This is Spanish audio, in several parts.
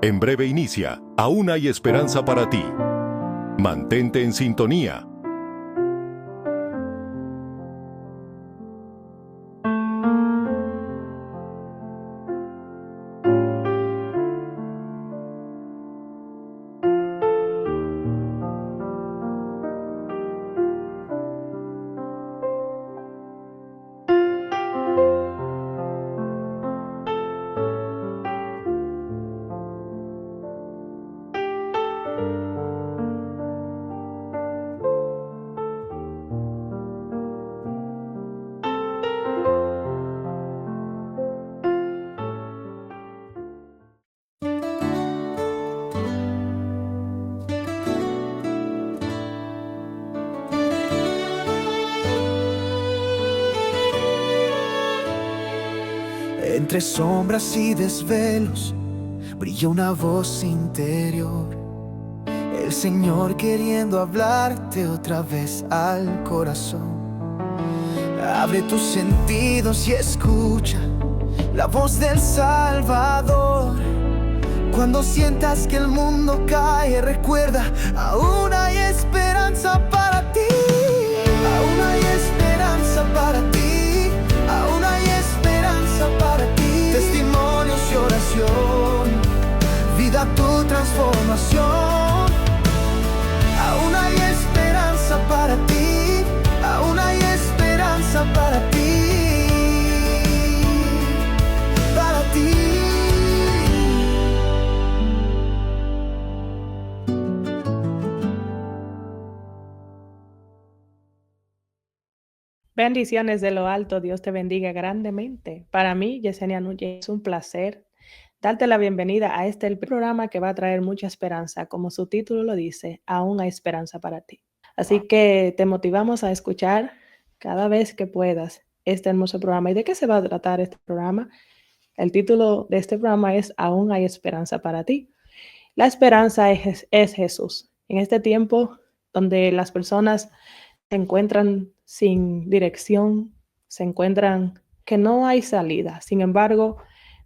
En breve inicia, Aún hay esperanza para ti. Mantente en sintonía. Entre sombras y desvelos brilla una voz interior, el Señor queriendo hablarte otra vez al corazón. Abre tus sentidos y escucha la voz del Salvador. Cuando sientas que el mundo cae, recuerda, aún hay esperanza para ti. Aún hay esperanza para ti. Aún hay esperanza para ti. Testimonios y oración, vida, tu transformación. Aún hay esperanza para ti. Aún hay esperanza para ti. Para ti. Bendiciones de lo alto, Dios te bendiga grandemente. Para mí, Yesenia Núñez, es un placer darte la bienvenida a el programa que va a traer mucha esperanza. Como su título lo dice, aún hay esperanza para ti. Así que te motivamos a escuchar cada vez que puedas este hermoso programa. ¿Y de qué se va a tratar este programa? El título de este programa es Aún hay esperanza para ti. La esperanza es Jesús. En este tiempo donde las personas se encuentran sin dirección, se encuentran que no hay salida. Sin embargo,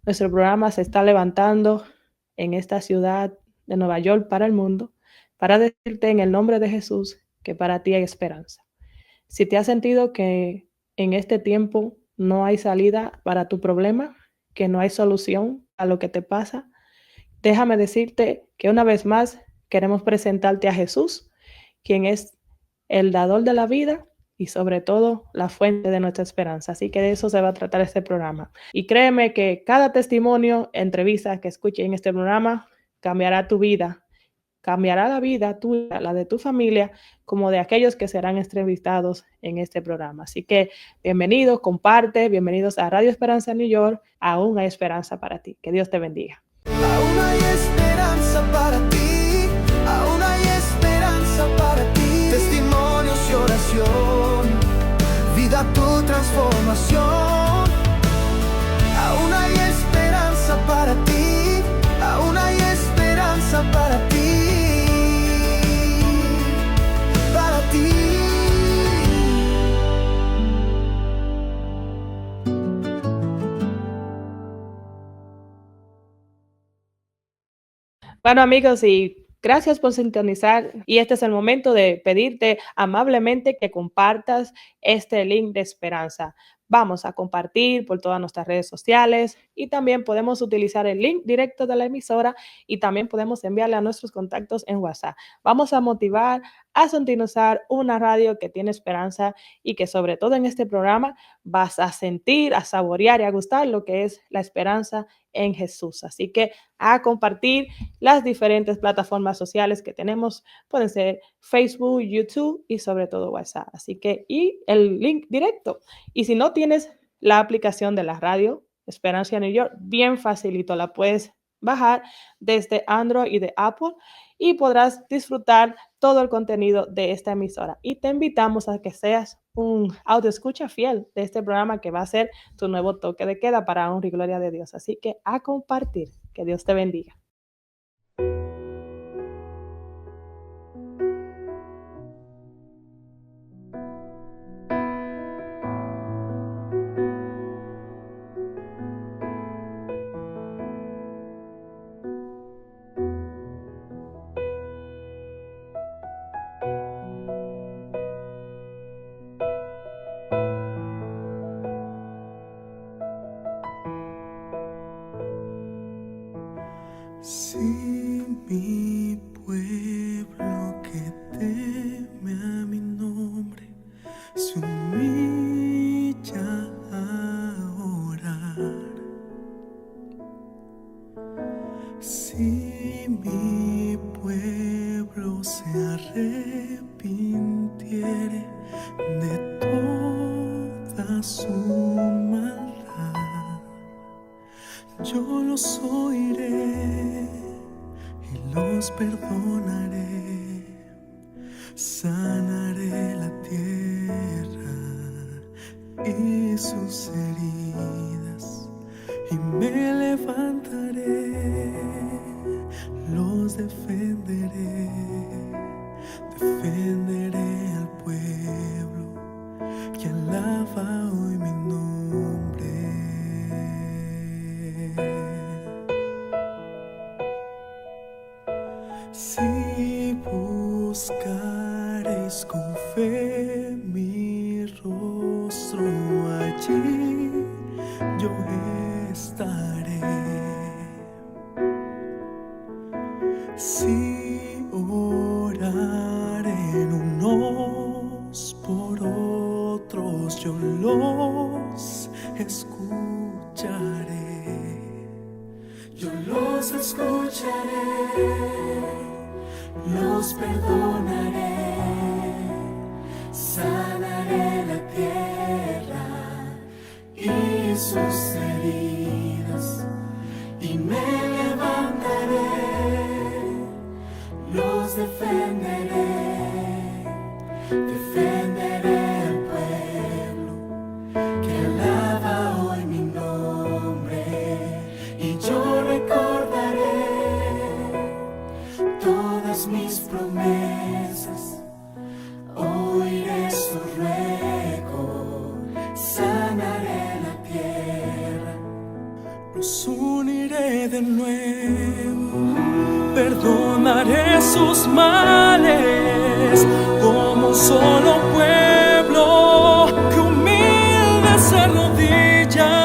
nuestro programa se está levantando en esta ciudad de Nueva York para el mundo para decirte en el nombre de Jesús que para ti hay esperanza. Si te has sentido que en este tiempo no hay salida para tu problema, que no hay solución a lo que te pasa, déjame decirte que una vez más queremos presentarte a Jesús, quien es el dador de la vida y sobre todo la fuente de nuestra esperanza. Así que de eso se va a tratar este programa. Y créeme que cada testimonio, entrevista que escuches en este programa cambiará tu vida, cambiará la vida tuya, la de tu familia, como de aquellos que serán entrevistados en este programa. Así que bienvenidos, comparte, bienvenidos a Radio Esperanza New York. Aún hay esperanza para ti. Que Dios te bendiga. Aún hay esperanza para ti. Aún hay esperanza para ti. Testimonios y oración, vida, tu transformación. Aún hay esperanza para ti. Aún hay esperanza para ti. Para ti. Bueno, amigos, y gracias por sintonizar. Y este es el momento de pedirte amablemente que compartas este link de esperanza. Vamos a compartir por todas nuestras redes sociales y también podemos utilizar el link directo de la emisora y también podemos enviarle a nuestros contactos en WhatsApp. Vamos a motivar a sintonizar una radio que tiene esperanza y que sobre todo en este programa vas a sentir, a saborear y a gustar lo que es la esperanza en Jesús. Así que a compartir las diferentes plataformas sociales que tenemos, pueden ser Facebook, YouTube y sobre todo WhatsApp. Así que, y el link directo. Y si no tienes la aplicación de la radio Esperanza New York, bien facilito, la puedes bajar desde Android y de Apple y podrás disfrutar todo el contenido de esta emisora. Y te invitamos a que seas un audio escucha fiel de este programa que va a ser tu nuevo toque de queda para honra y gloria de Dios. Así que a compartir. Que Dios te bendiga. Si mi pueblo que teme a mi nombre se humilla a orar, si mi pueblo se arrepintiere de toda su maldad, yo los oiré y los perdonaré, sanaré la tierra y sus heridas, y me levantaré, los defenderé, defenderé al pueblo que alaba hoy mi nombre. Si buscaréis con fe mi rostro, allí yo estaré. Si oraren unos por otros, yo los escucharé. Yo los escucharé, los perdonaré, sanaré la tierra y sus heridas, y me levantaré, los defenderé, defenderé al pueblo que alaba hoy mi nombre, y yo recordaré todas mis promesas, oiré su ruego, sanaré la tierra, los uniré de nuevo, perdonaré sus males como un solo pueblo que humilde se arrodilla.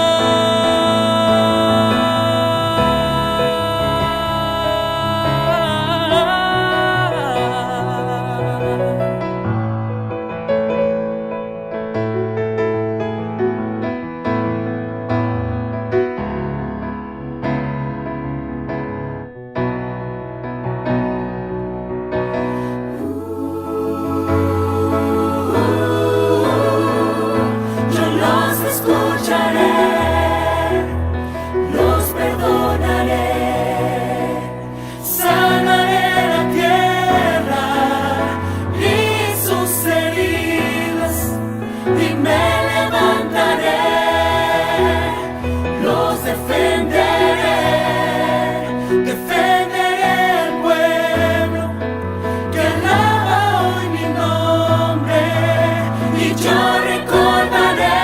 Yo recordaré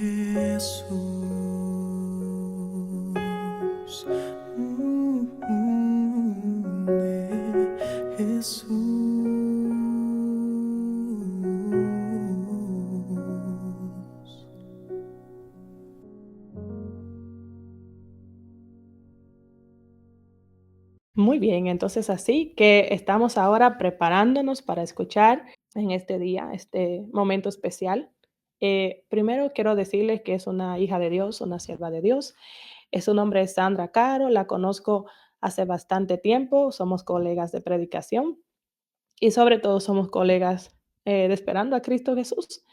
Jesús, de Jesús. Muy bien, entonces así que estamos ahora preparándonos para escuchar en este día, este momento especial. Primero quiero decirles que es una hija de Dios, una sierva de Dios. Su nombre es Sandra Caro, la conozco hace bastante tiempo, somos colegas de predicación y sobre todo somos colegas de Esperando a Cristo Jesús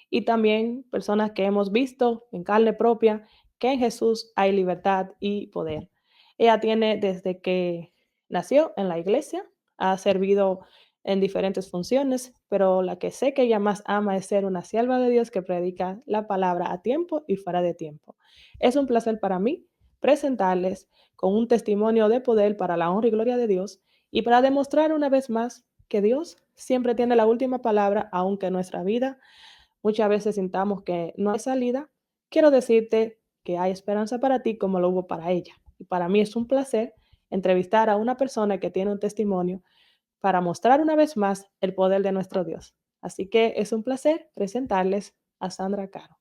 y también personas que hemos visto en carne propia que en Jesús hay libertad y poder. Ella tiene desde que nació en la iglesia, ha servido en diferentes funciones, pero la que sé que ella más ama es ser una sierva de Dios que predica la palabra a tiempo y fuera de tiempo. Es un placer para mí presentarles con un testimonio de poder para la honra y gloria de Dios y para demostrar una vez más que Dios siempre tiene la última palabra, aunque en nuestra vida muchas veces sintamos que no hay salida. Quiero decirte que hay esperanza para ti como lo hubo para ella. Y para mí es un placer entrevistar a una persona que tiene un testimonio para mostrar una vez más el poder de nuestro Dios. Así que es un placer presentarles a Sandra Caro.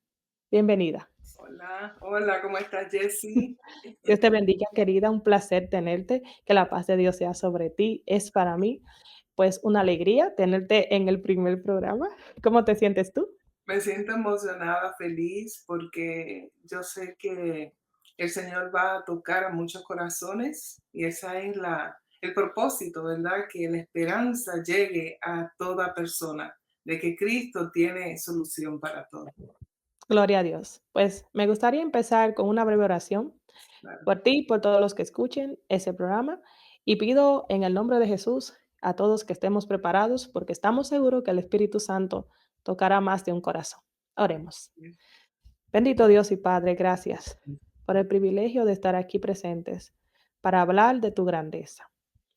Bienvenida. Hola, hola, ¿cómo estás, Jessie? Dios te bendiga, querida. Un placer tenerte. Que la paz de Dios sea sobre ti. Es para mí, pues, una alegría tenerte en el primer programa. ¿Cómo te sientes tú? Me siento emocionada, feliz, porque yo sé que el Señor va a tocar a muchos corazones y esa es el propósito, ¿verdad? Que la esperanza llegue a toda persona, de que Cristo tiene solución para todo. Gloria a Dios. Pues me gustaría empezar con una breve oración Claro. por ti y por todos los que escuchen ese programa. Y pido en el nombre de Jesús a todos que estemos preparados porque estamos seguros que el Espíritu Santo tocará más de un corazón. Oremos. Bendito Dios y Padre, gracias por el privilegio de estar aquí presentes para hablar de tu grandeza.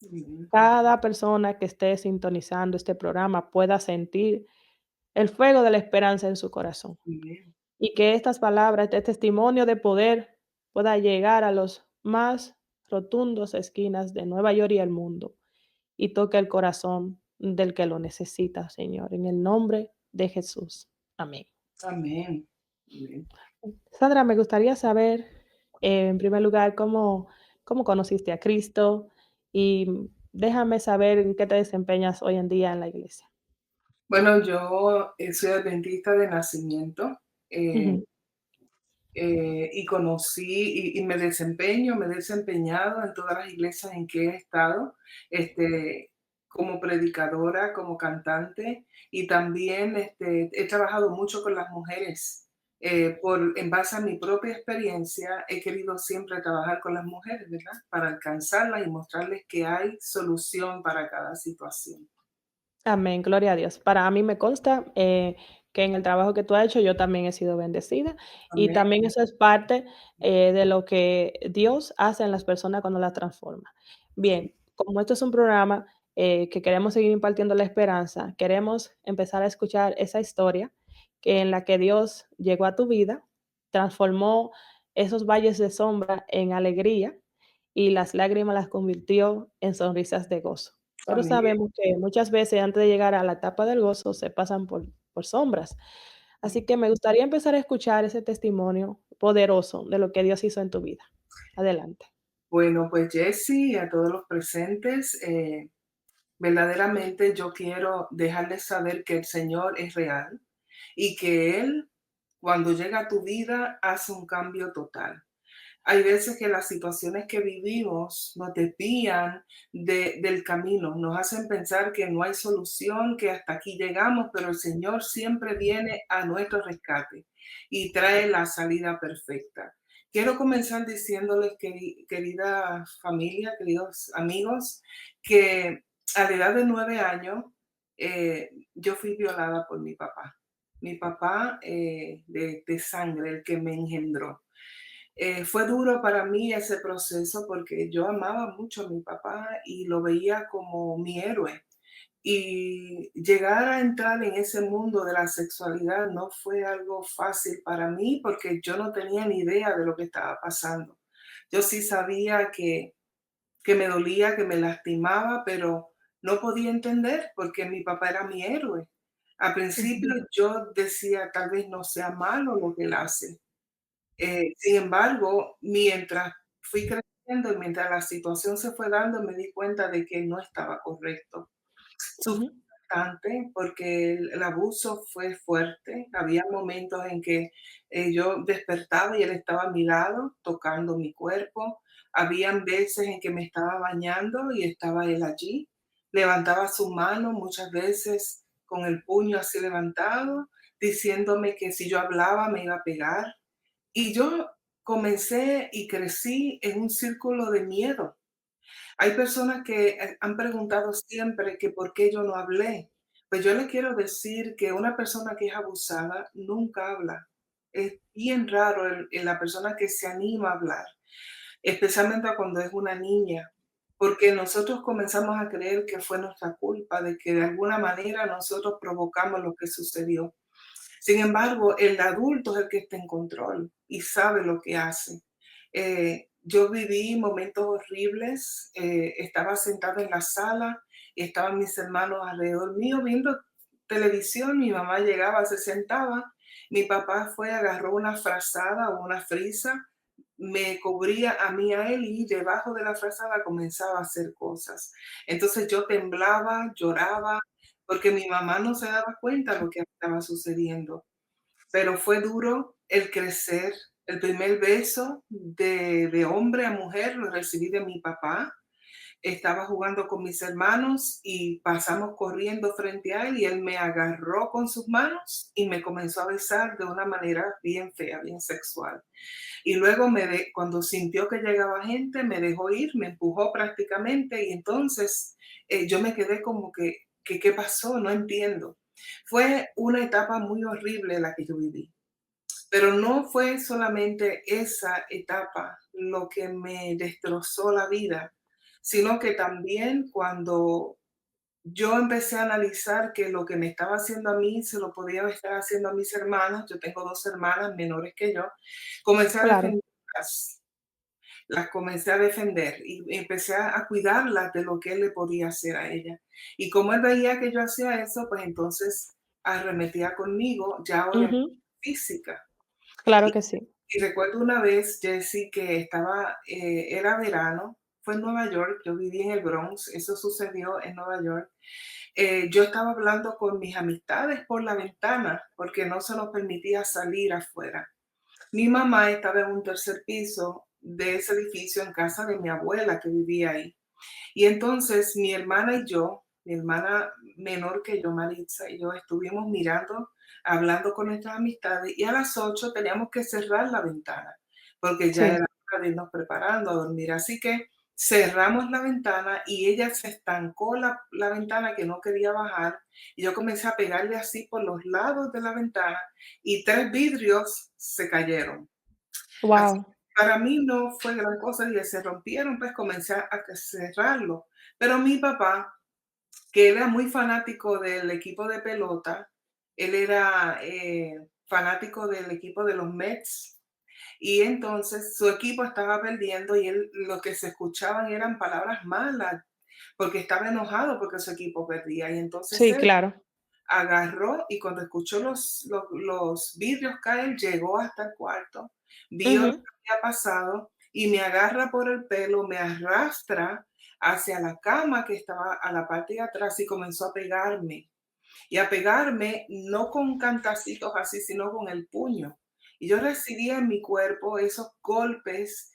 Amén. Cada persona que esté sintonizando este programa pueda sentir el fuego de la esperanza en su corazón Amén. y que estas palabras, este testimonio de poder pueda llegar a los más rotundos esquinas de Nueva York y el mundo y toque el corazón del que lo necesita, Señor, en el nombre de Jesús. Amén. Amén. Amén. Sandra, me gustaría saber, en primer lugar, cómo conociste a Cristo y déjame saber en qué te desempeñas hoy en día en la iglesia. Bueno, yo soy adventista de nacimiento. eh, Ujú. y conocí y me he desempeñado en todas las iglesias en que he estado, como predicadora, como cantante, y también he trabajado mucho con las mujeres. En base a mi propia experiencia, he querido siempre trabajar con las mujeres, ¿verdad? Para alcanzarlas y mostrarles que hay solución para cada situación. Amén, gloria a Dios. Para mí me consta que en el trabajo que tú has hecho yo también he sido bendecida y Amén. también eso es parte de lo que Dios hace en las personas cuando las transforma. Bien, como esto es un programa que queremos seguir impartiendo la esperanza, queremos empezar a escuchar esa historia en la que Dios llegó a tu vida, transformó esos valles de sombra en alegría y las lágrimas las convirtió en sonrisas de gozo. Pero Amén. sabemos que muchas veces antes de llegar a la etapa del gozo se pasan por sombras. Así que me gustaría empezar a escuchar ese testimonio poderoso de lo que Dios hizo en tu vida. Adelante. Bueno, pues Jesse y a todos los presentes, verdaderamente yo quiero dejarles saber que el Señor es real y que Él, cuando llega a tu vida, hace un cambio total. Hay veces que las situaciones que vivimos nos desvían del camino, nos hacen pensar que no hay solución, que hasta aquí llegamos, pero el Señor siempre viene a nuestro rescate y trae la salida perfecta. Quiero comenzar diciéndoles, querida familia, queridos amigos, que a la edad de 9 años yo fui violada por mi papá. Mi papá de sangre, el que me engendró. Fue duro para mí ese proceso porque yo amaba mucho a mi papá y lo veía como mi héroe, Y llegar a entrar en ese mundo de la sexualidad no fue algo fácil para mí porque yo no tenía ni idea de lo que estaba pasando. Yo sí sabía que me dolía, que me lastimaba, pero no podía entender porque mi papá era mi héroe. Al principio Ujú, yo decía, tal vez no sea malo lo que él hace. Sin embargo, mientras fui creciendo y mientras la situación se fue dando, me di cuenta de que no estaba correcto. Sufrí ujú. bastante porque el abuso fue fuerte. Había momentos en que, yo despertaba y él estaba a mi lado, tocando mi cuerpo. Habían veces en que me estaba bañando y estaba él allí. Levantaba su mano, muchas veces con el puño así levantado, diciéndome que si yo hablaba me iba a pegar. Y yo comencé y crecí en un círculo de miedo. Hay personas que han preguntado siempre que por qué yo no hablé. Pues yo le quiero decir que una persona que es abusada nunca habla. Es bien raro la persona que se anima a hablar, especialmente cuando es una niña, porque nosotros comenzamos a creer que fue nuestra culpa, de que de alguna manera nosotros provocamos lo que sucedió. Sin embargo, el adulto es el que está en control y sabe lo que hace. Yo viví momentos horribles, estaba sentada en la sala y estaban mis hermanos alrededor mío viendo televisión, mi mamá llegaba, se sentaba, mi papá fue, agarró una frazada o una frisa, me cubría a mí, a él, y debajo de la frazada comenzaba a hacer cosas. Entonces yo temblaba, lloraba, porque mi mamá no se daba cuenta de lo que estaba sucediendo. Pero fue duro el crecer. El primer beso de hombre a mujer lo recibí de mi papá. Estaba jugando con mis hermanos y pasamos corriendo frente a él y él me agarró con sus manos y me comenzó a besar de una manera bien fea, bien sexual. Y luego cuando sintió que llegaba gente, me dejó ir, me empujó prácticamente y entonces yo me quedé como que, ¿qué pasó? No entiendo. Fue una etapa muy horrible la que yo viví, pero no fue solamente esa etapa lo que me destrozó la vida, sino que también cuando yo empecé a analizar que lo que me estaba haciendo a mí se lo podía estar haciendo a mis hermanas. Yo tengo 2 hermanas menores que yo. Comencé a Claro. defenderlas, las comencé a defender y empecé a cuidarlas de lo que él le podía hacer a ella. Y como él veía que yo hacía eso, pues entonces arremetía conmigo, ya obviamente Ujú. física. Claro Y que sí. y recuerdo una vez, Jessie, que estaba, era verano, fue en Nueva York, yo viví en el Bronx, eso sucedió en Nueva York. Yo estaba hablando con mis amistades por la ventana porque no se nos permitía salir afuera. Mi mamá estaba en un tercer piso de ese edificio en casa de mi abuela que vivía ahí. Y entonces mi hermana y yo, mi hermana menor que yo, Maritza, y yo estuvimos mirando, hablando con nuestras amistades y a las 8 teníamos que cerrar la ventana porque ya Sí. era hora de irnos preparando a dormir. Así que cerramos la ventana y ella se estancó la ventana que no quería bajar y yo comencé a pegarle así por los lados de la ventana y 3 vidrios se cayeron. Así Wow. para mí no fue gran cosa y se rompieron, pues comencé a cerrarlo. Pero mi papá, que era muy fanático del equipo de pelota, él era fanático del equipo de los Mets y entonces su equipo estaba perdiendo y él lo que se escuchaban eran palabras malas porque estaba enojado porque su equipo perdía y entonces Sí, él claro. agarró y cuando escuchó los vidrios caer, llegó hasta el cuarto, vio lo Ujú. que había pasado y me agarra por el pelo, me arrastra hacia la cama que estaba a la parte de atrás y comenzó a pegarme. Y a pegarme no con cantacitos así, sino con el puño. Y yo recibía en mi cuerpo esos golpes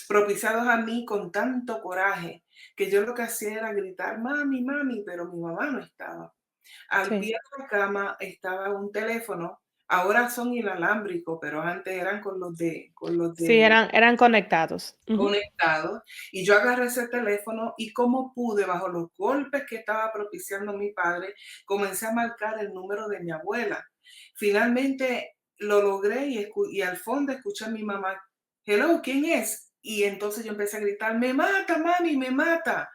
propiciados a mí con tanto coraje que yo lo que hacía era gritar, mami, mami, pero mi mamá no estaba. Al pie Sí. de la cama estaba un teléfono, ahora son inalámbricos, pero antes eran con los Sí, de eran conectados. Ujú. conectados, y yo agarré ese teléfono y como pude, bajo los golpes que estaba propiciando mi padre, comencé a marcar el número de mi abuela. Finalmente lo logré y al fondo escuché a mi mamá, hello, ¿quién es? Y entonces yo empecé a gritar, me mata, mami, me mata.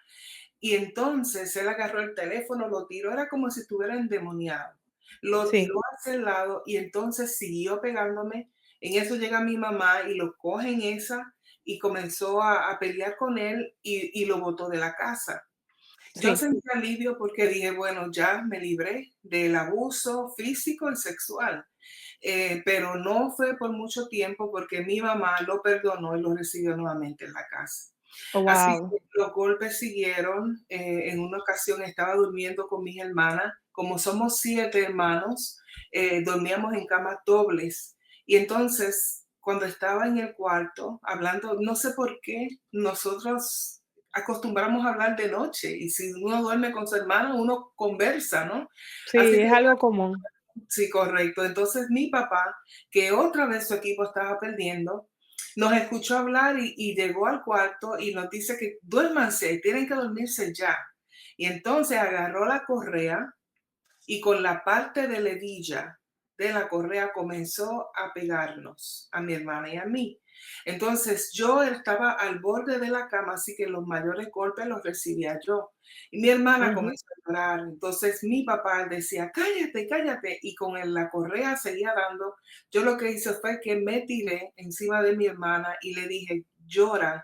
Y entonces él agarró el teléfono, lo tiró, era como si estuviera endemoniado. Lo tiró Sí, hacia el lado y entonces siguió pegándome. En eso llega mi mamá y lo coge en esa y comenzó a pelear con él y lo botó de la casa. Yo sí. sentí alivio porque dije, bueno, ya me libré del abuso físico y sexual. Pero no fue por mucho tiempo porque mi mamá lo perdonó y lo recibió nuevamente en la casa. Oh, Así wow. que los golpes siguieron. En una ocasión estaba durmiendo con mis hermanas. Como somos 7 hermanos, dormíamos en camas dobles. Y entonces, cuando estaba en el cuarto hablando, no sé por qué, nosotros acostumbramos a hablar de noche. Y si uno duerme con su hermano, uno conversa, ¿no? Así Sí, que es algo común. sí, correcto. Entonces mi papá, que otra vez su equipo estaba perdiendo, nos escuchó hablar y llegó al cuarto y nos dice que duérmanse, tienen que dormirse ya. Y entonces agarró la correa y con la parte de la hebilla de la correa comenzó a pegarnos, a mi hermana y a mí. Entonces yo estaba al borde de la cama, así que los mayores golpes los recibía yo. Y mi hermana Ujú. comenzó a llorar. Entonces mi papá decía, cállate, cállate. Y con la correa seguía dando. Yo lo que hice fue que me tiré encima de mi hermana y le dije, llora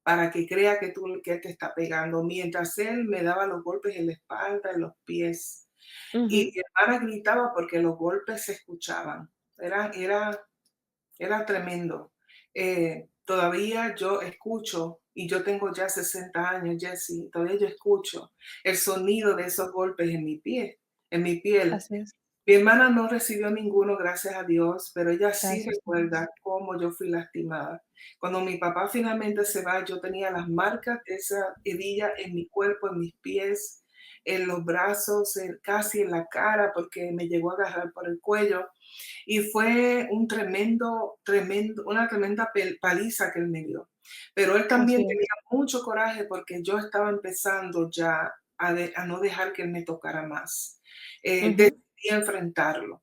para que crea que él te está pegando, mientras él me daba los golpes en la espalda, en los pies. Y Ujú. mi hermana gritaba porque los golpes se escuchaban. Era tremendo. Todavía yo escucho, y yo tengo ya 60 años, Jessy, todavía yo escucho el sonido de esos golpes en mi pie, en mi piel. Así es. Mi hermana no recibió ninguno, gracias a Dios, pero ella sí Gracias a Dios. recuerda cómo yo fui lastimada. Cuando mi papá finalmente se va, yo tenía las marcas de esa herida en mi cuerpo, en mis pies, en los brazos, casi en la cara, porque me llegó a agarrar por el cuello. Y fue una tremenda paliza que él me dio. Pero él también Así es. tenía mucho coraje porque yo estaba empezando ya a no dejar que él me tocara más. Ujú. Decidí enfrentarlo.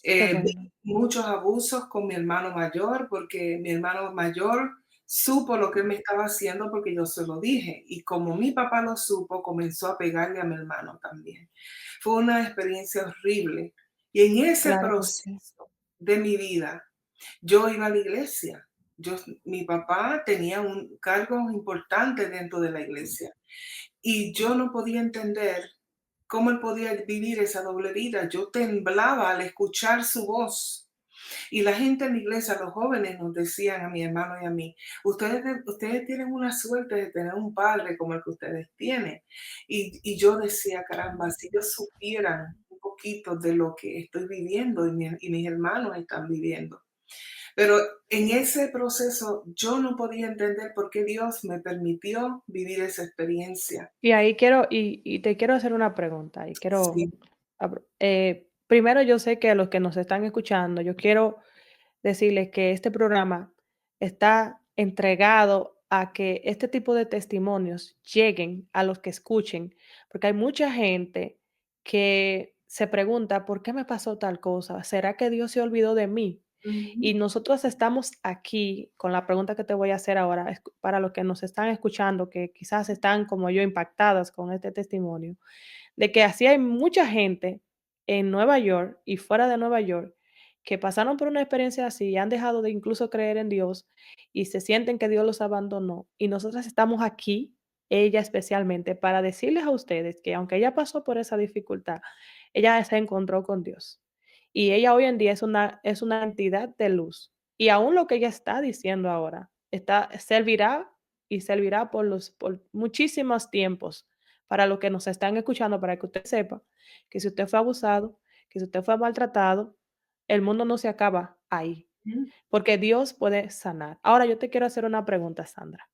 Qué Vi bueno. muchos abusos con mi hermano mayor, porque mi hermano mayor supo lo que él me estaba haciendo porque yo se lo dije. Y como mi papá lo supo, comenzó a pegarle a mi hermano también. Fue una experiencia horrible. Y en ese Claro que sí. proceso de mi vida, yo iba a la iglesia. Mi papá tenía un cargo importante dentro de la iglesia y yo no podía entender cómo él podía vivir esa doble vida. Yo temblaba al escuchar su voz. Y la gente en la iglesia, los jóvenes nos decían a mi hermano y a mí, ustedes tienen una suerte de tener un padre como el que ustedes tienen. Y yo decía, caramba, si ellos supieran un poquito de lo que estoy viviendo y mis hermanos están viviendo. Pero en ese proceso yo no podía entender por qué Dios me permitió vivir esa experiencia. Y ahí quiero y te quiero hacer una pregunta, y quiero, Sí. primero, yo sé que los que nos están escuchando, yo quiero decirles que este programa está entregado a que este tipo de testimonios lleguen a los que escuchen, porque hay mucha gente que se pregunta: "¿Por qué me pasó tal cosa? ¿Será que Dios se olvidó de mí?". Ujú, Y nosotros estamos aquí con la pregunta que te voy a hacer ahora, para los que nos están escuchando, que quizás están como yo impactadas con este testimonio, de que así hay mucha gente en Nueva York y fuera de Nueva York que pasaron por una experiencia así y han dejado de incluso creer en Dios y se sienten que Dios los abandonó. Y nosotras estamos aquí, ella especialmente, para decirles a ustedes que aunque ella pasó por esa dificultad, ella se encontró con Dios. Y ella hoy en día es una entidad de luz. Y aún lo que ella está diciendo ahora servirá y servirá por muchísimos tiempos para los que nos están escuchando, para que usted sepa que si usted fue abusado, que si usted fue maltratado, el mundo no se acaba ahí, ujú, porque Dios puede sanar. Ahora yo te quiero hacer una pregunta, Sandra.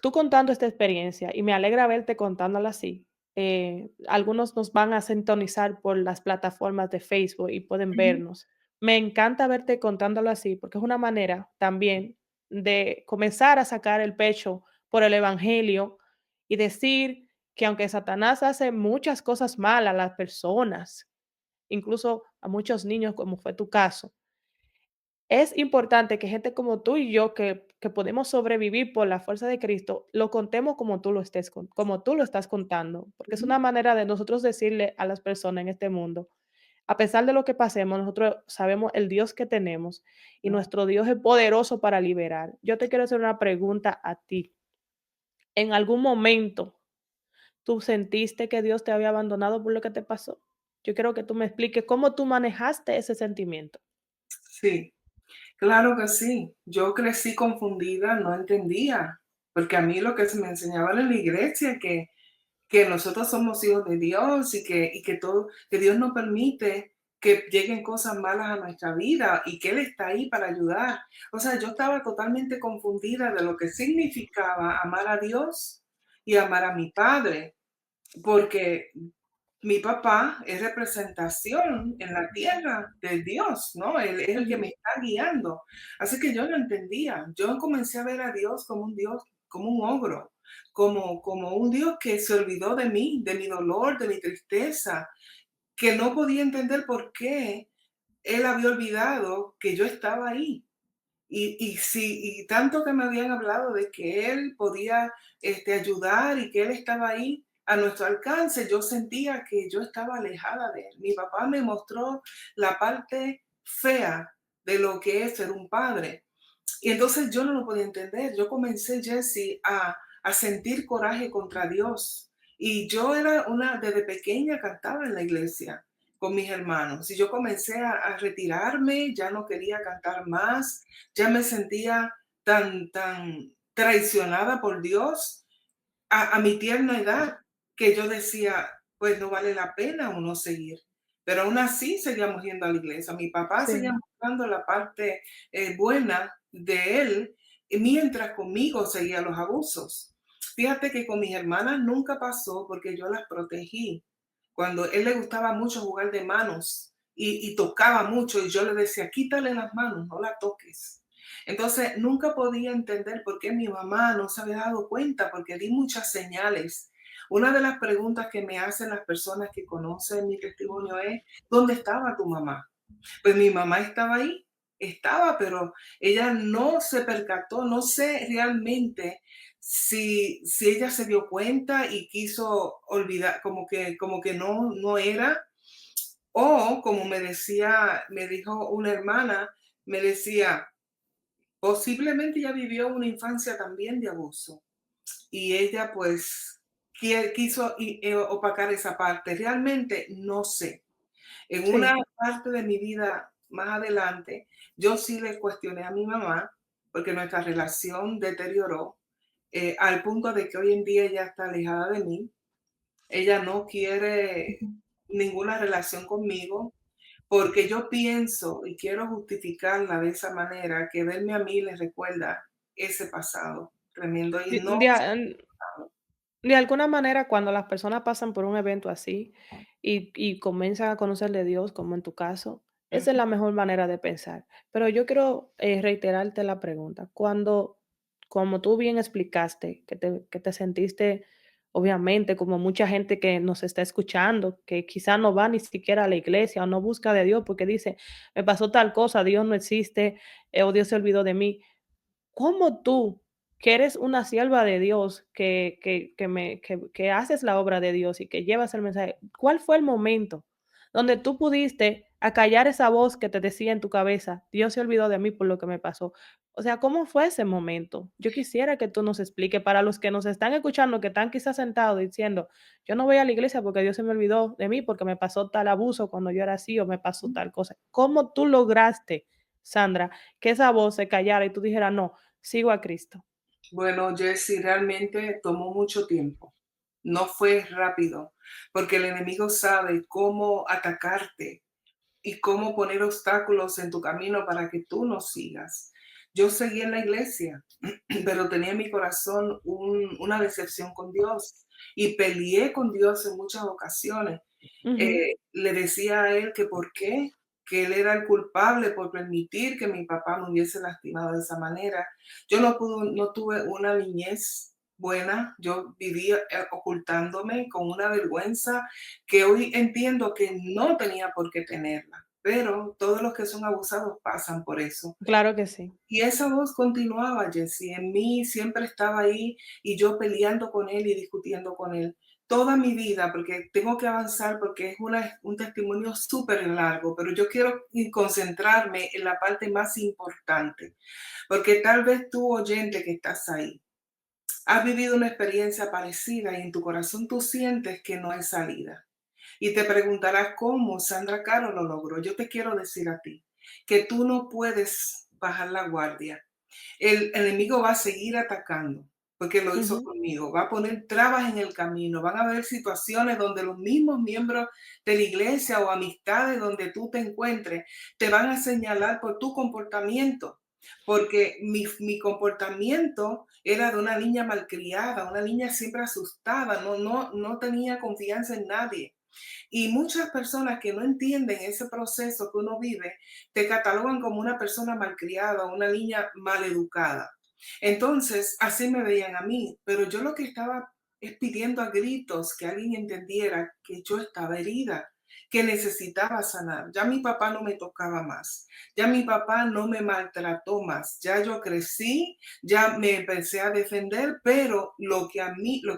Tú contando esta experiencia, y me alegra verte contándola así. Algunos nos van a sintonizar por las plataformas de Facebook y pueden ujú, vernos. Me encanta verte contándolo así, porque es una manera también de comenzar a sacar el pecho por el Evangelio y decir que aunque Satanás hace muchas cosas malas a las personas, incluso a muchos niños, como fue tu caso, es importante que gente como tú y yo, que podemos sobrevivir por la fuerza de Cristo, lo contemos como tú lo como tú lo estás contando, porque es Ujú. una manera de nosotros decirle a las personas en este mundo, a pesar de lo que pasemos, nosotros sabemos el Dios que tenemos y Ah, nuestro Dios es poderoso para liberar. Yo te quiero hacer una pregunta a ti. ¿En algún momento tú sentiste que Dios te había abandonado por lo que te pasó? Yo quiero que tú me expliques cómo tú manejaste ese sentimiento. sí, claro que sí. Yo crecí confundida, no entendía, porque a mí lo que se me enseñaba en la iglesia, que nosotros somos hijos de Dios y que todo, que Dios no permite que lleguen cosas malas a nuestra vida y que Él está ahí para ayudar. O sea, yo estaba totalmente confundida de lo que significaba amar a Dios y amar a mi padre, porque mi papá es representación en la tierra de Dios, ¿no? Él es el que me Ujú. está guiando. Así que yo no entendía. Yo comencé a ver a Dios como un Dios, como un ogro, como un Dios que se olvidó de mí, de mi dolor, de mi tristeza, que no podía entender por qué Él había olvidado que yo estaba ahí. Y tanto que me habían hablado de que él podía, ayudar y que él estaba ahí a nuestro alcance, yo sentía que yo estaba alejada de él. Mi papá me mostró la parte fea de lo que es ser un padre. Y entonces yo no lo podía entender. Yo comencé, Jessie, a sentir coraje contra Dios. Y yo era desde pequeña cantaba en la iglesia con mis hermanos. Y yo comencé a retirarme, ya no quería cantar más, ya me sentía tan traicionada por Dios a mi tierna edad, que yo decía, pues no vale la pena uno seguir. Pero aún así seguíamos yendo a la iglesia. Mi papá seguía Sí. mostrando la parte buena de él, mientras conmigo seguía los abusos. Fíjate que con mis hermanas nunca pasó porque yo las protegí. Cuando él le gustaba mucho jugar de manos y tocaba mucho, y yo le decía, quítale las manos, no la toques. Entonces, nunca podía entender por qué mi mamá no se había dado cuenta, porque di muchas señales. Una de las preguntas que me hacen las personas que conocen mi testimonio es, ¿dónde estaba tu mamá? Pues mi mamá estaba ahí, estaba, pero ella no se percató, no sé realmente si ella se dio cuenta y quiso olvidar, como que no era, o como me dijo una hermana, me decía, posiblemente ella vivió una infancia también de abuso y ella pues quiso opacar esa parte. Realmente no sé. En una Sí. parte de mi vida más adelante, yo sí le cuestioné a mi mamá porque nuestra relación deterioró al punto de que hoy en día ella está alejada de mí. Ella no quiere Ujú. ninguna relación conmigo porque yo pienso y quiero justificarla de esa manera, que verme a mí le recuerda ese pasado tremendo y De no. de a de alguna manera, cuando las personas pasan por un evento así y comienzan a conocer de Dios, como en tu caso, esa es la mejor manera de pensar. Pero yo quiero, reiterarte la pregunta. Como tú bien explicaste, que te sentiste, obviamente, como mucha gente que nos está escuchando, que quizá no va ni siquiera a la iglesia o no busca de Dios porque dice: "Me pasó tal cosa, Dios no existe, o Dios se olvidó de mí". ¿Cómo tú, que eres una sierva de Dios, que haces la obra de Dios y que llevas el mensaje, cuál fue el momento donde tú pudiste acallar esa voz que te decía en tu cabeza: "Dios se olvidó de mí por lo que me pasó"? O sea, ¿cómo fue ese momento? Yo quisiera que tú nos expliques, para los que nos están escuchando, que están quizás sentados diciendo: "Yo no voy a la iglesia porque Dios se me olvidó de mí, porque me pasó tal abuso cuando yo era así o me pasó tal cosa". ¿Cómo tú lograste, Sandra, que esa voz se callara y tú dijeras: "No, sigo a Cristo"? Bueno, Jessy, realmente tomó mucho tiempo. No fue rápido, porque el enemigo sabe cómo atacarte y cómo poner obstáculos en tu camino para que tú no sigas. Yo seguí en la iglesia, pero tenía en mi corazón una decepción con Dios y peleé con Dios en muchas ocasiones. Ujú. Le decía a él que por qué, que él era el culpable por permitir que mi papá me hubiese lastimado de esa manera. Yo no tuve una niñez buena, yo vivía ocultándome con una vergüenza que hoy entiendo que no tenía por qué tenerla, pero todos los que son abusados pasan por eso. Claro que sí. Y esa voz continuaba, Jessie, en mí siempre estaba ahí y yo peleando con él y discutiendo con él. Toda mi vida, porque tengo que avanzar, porque es un testimonio súper largo, pero yo quiero concentrarme en la parte más importante, porque tal vez tú, oyente que estás ahí, has vivido una experiencia parecida y en tu corazón tú sientes que no hay salida. Y te preguntarás cómo Sandra Caro lo logró. Yo te quiero decir a ti que tú no puedes bajar la guardia. El enemigo va a seguir atacando, porque lo hizo Ujú. conmigo. Va a poner trabas en el camino. Van a haber situaciones donde los mismos miembros de la iglesia o amistades donde tú te encuentres te van a señalar por tu comportamiento. Porque mi comportamiento era de una niña malcriada, una niña siempre asustada, no tenía confianza en nadie. Y muchas personas que no entienden ese proceso que uno vive, te catalogan como una persona malcriada, una niña maleducada. Entonces, así me veían a mí, pero yo lo que estaba es pidiendo a gritos que alguien entendiera que yo estaba herida, que necesitaba sanar. Ya mi papá no me tocaba más, ya mi papá no me maltrató más, ya yo crecí, ya me empecé a defender, pero lo que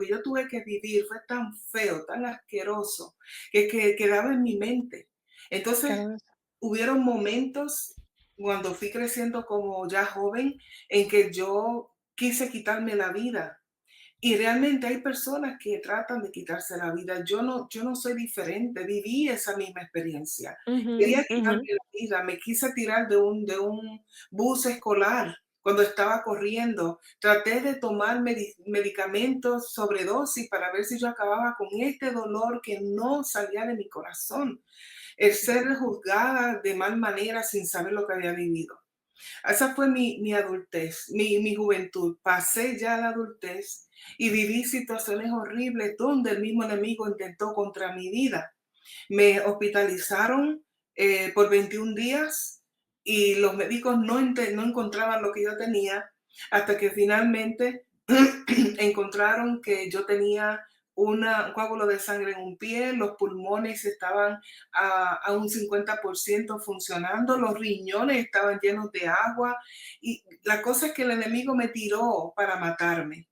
yo tuve que vivir fue tan feo, tan asqueroso, que quedaba en mi mente. Entonces, Claro que sí. hubieron momentos cuando fui creciendo como ya joven en que yo quise quitarme la vida. Y realmente hay personas que tratan de quitarse la vida. Yo no soy diferente, viví esa misma experiencia. Ujú, Quería ujú. quitarme la vida, me quise tirar de un bus escolar cuando estaba corriendo. Traté de tomar medicamentos sobredosis para ver si yo acababa con este dolor que no salía de mi corazón. El ser juzgada de mal manera sin saber lo que había vivido. Esa fue mi adultez, mi juventud. Pasé ya la adultez y viví situaciones horribles donde el mismo enemigo intentó contra mi vida. Me hospitalizaron por 21 días y los médicos no encontraban lo que yo tenía hasta que finalmente encontraron que yo tenía un coágulo de sangre en un pie, los pulmones estaban a un 50% funcionando, los riñones estaban llenos de agua y la cosa es que el enemigo me tiró para matarme,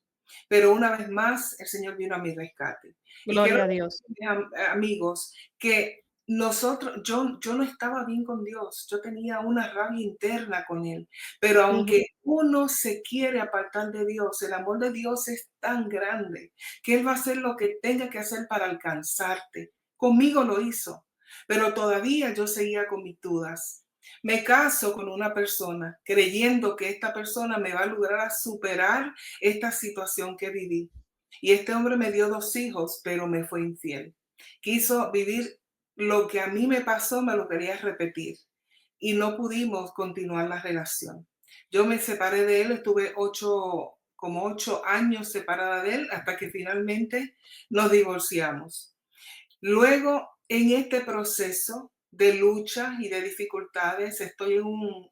pero una vez más el Señor vino a mi rescate. Y quiero Gloria a Dios. decirles, amigos, que yo no estaba bien con Dios, yo tenía una rabia interna con Él, pero Ujú. aunque uno se quiere apartar de Dios, el amor de Dios es tan grande que Él va a hacer lo que tenga que hacer para alcanzarte. Conmigo lo hizo, pero todavía yo seguía con mis dudas. Me caso con una persona creyendo que esta persona me va a lograr a superar esta situación que viví. Y este hombre me dio 2 hijos, pero me fue infiel. Quiso vivir lo que a mí me pasó, me lo quería repetir. Y no pudimos continuar la relación. Yo me separé de él, estuve como 8 años separada de él hasta que finalmente nos divorciamos. Luego, en este proceso de lucha y de dificultades, estoy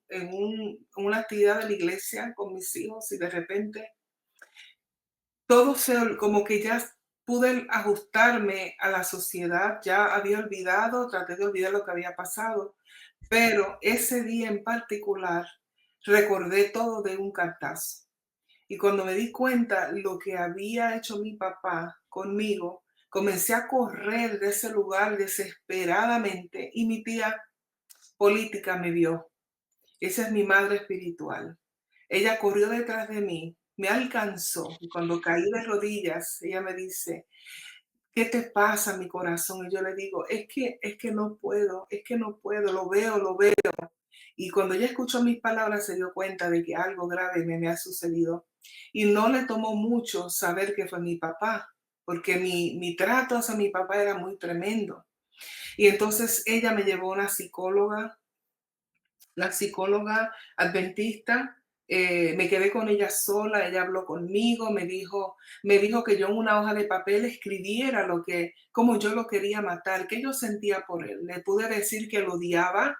en una actividad de la iglesia con mis hijos y de repente todo como que ya pude ajustarme a la sociedad, ya había olvidado, traté de olvidar lo que había pasado, pero ese día en particular recordé todo de un cartazo. Y cuando me di cuenta lo que había hecho mi papá conmigo, comencé a correr de ese lugar desesperadamente y mi tía política me vio. Esa es mi madre espiritual. Ella corrió detrás de mí, me alcanzó y cuando caí de rodillas, ella me dice, ¿qué te pasa, mi corazón? Y yo le digo, es que no puedo, es que no puedo, lo veo, lo veo. Y cuando ella escuchó mis palabras, se dio cuenta de que algo grave me ha sucedido. Y no le tomó mucho saber que fue mi papá, porque mi trato hacia mi papá era muy tremendo. Y entonces ella me llevó a una psicóloga, la psicóloga adventista. Me quedé con ella sola, ella habló conmigo, me dijo que yo en una hoja de papel escribiera cómo yo lo quería matar, qué yo sentía por él. Le pude decir que lo odiaba,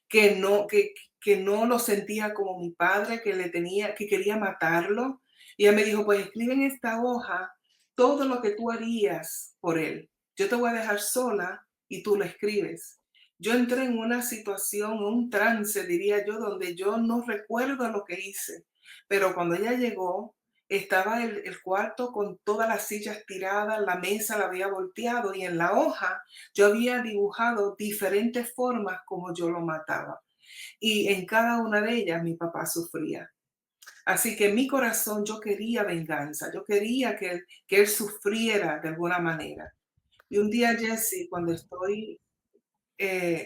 que no lo sentía como mi padre, que quería matarlo. Y ella me dijo, pues escribe en esta hoja todo lo que tú harías por él. Yo te voy a dejar sola y tú lo escribes. yo entré en una situación, un trance, diría yo, donde yo no recuerdo lo que hice, pero cuando ella llegó, estaba el cuarto con todas las sillas tiradas, la mesa la había volteado y en la hoja yo había dibujado diferentes formas como yo lo mataba. Y en cada una de ellas mi papá sufría. Así que en mi corazón yo quería venganza, yo quería que él sufriera de alguna manera. Y un día, Jesse, cuando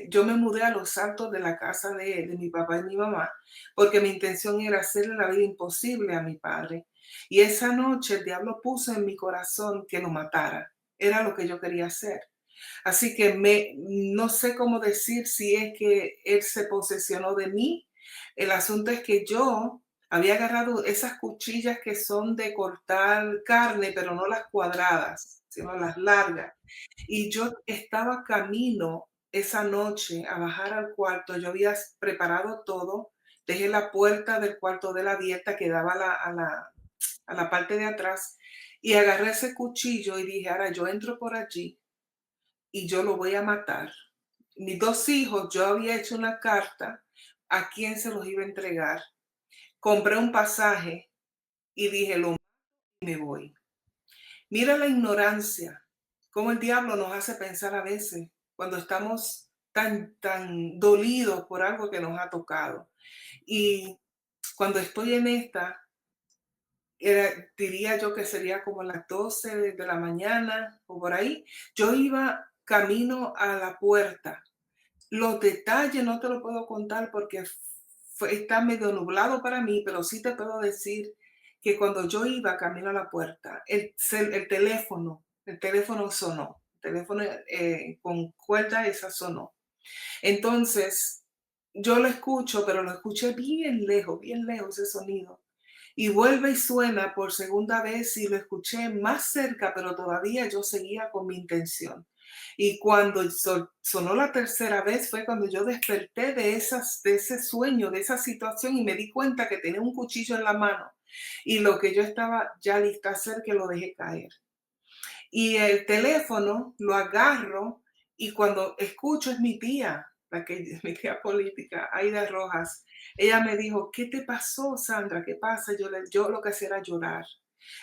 yo me mudé a los altos de la casa de mi papá y mi mamá, porque mi intención era hacerle la vida imposible a mi padre. Y esa noche el diablo puso en mi corazón que lo matara. Era lo que yo quería hacer. Así que no sé cómo decir si es que él se posesionó de mí. El asunto es que yo había agarrado esas cuchillas que son de cortar carne, pero no las cuadradas, sino las largas. Y yo estaba camino esa noche a bajar al cuarto. Yo había preparado todo. Dejé la puerta del cuarto de la abierta que daba a la parte de atrás y agarré ese cuchillo y dije, ahora yo entro por allí y yo lo voy a matar. Mis dos hijos, yo había hecho una carta a quién se los iba a entregar. Compré un pasaje y dije, lo mato y me voy. Mira la ignorancia, cómo el diablo nos hace pensar a veces cuando estamos tan dolidos por algo que nos ha tocado. Y cuando estoy en esta, diría yo que sería como las 12 de la mañana o por ahí, yo iba camino a la puerta. Los detalles no te lo puedo contar porque está medio nublado para mí, pero sí te puedo decir que cuando yo iba camino a la puerta, el teléfono sonó, el teléfono con cuerda esa sonó. Entonces, yo lo escucho, pero lo escuché bien lejos ese sonido. Y vuelve y suena por segunda vez y lo escuché más cerca, pero todavía yo seguía con mi intención. Y cuando sonó la tercera vez fue cuando yo desperté de ese sueño, de esa situación y me di cuenta que tenía un cuchillo en la mano y lo que yo estaba ya lista a hacer que lo dejé caer. Y el teléfono lo agarro y cuando escucho es mi tía, mi tía política, Aida Rojas. Ella me dijo, ¿qué te pasó, Sandra? ¿Qué pasa? Yo lo que hacía era llorar.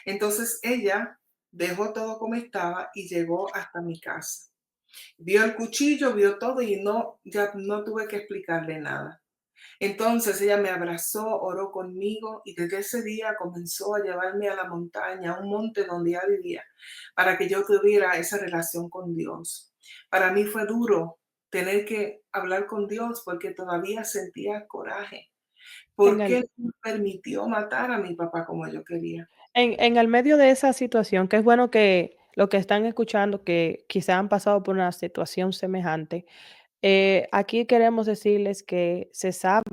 Entonces ella dejó todo como estaba y llegó hasta mi casa. Vio el cuchillo, vio todo y ya no tuve que explicarle nada. Entonces ella me abrazó, oró conmigo y desde ese día comenzó a llevarme a la montaña, a un monte donde ella vivía, para que yo tuviera esa relación con Dios. Para mí fue duro tener que hablar con Dios porque todavía sentía coraje. En ¿Por qué el, no permitió matar a mi papá como yo quería? en el medio de esa situación, que es bueno que lo que están escuchando, que quizá han pasado por una situación semejante, aquí queremos decirles que se sabe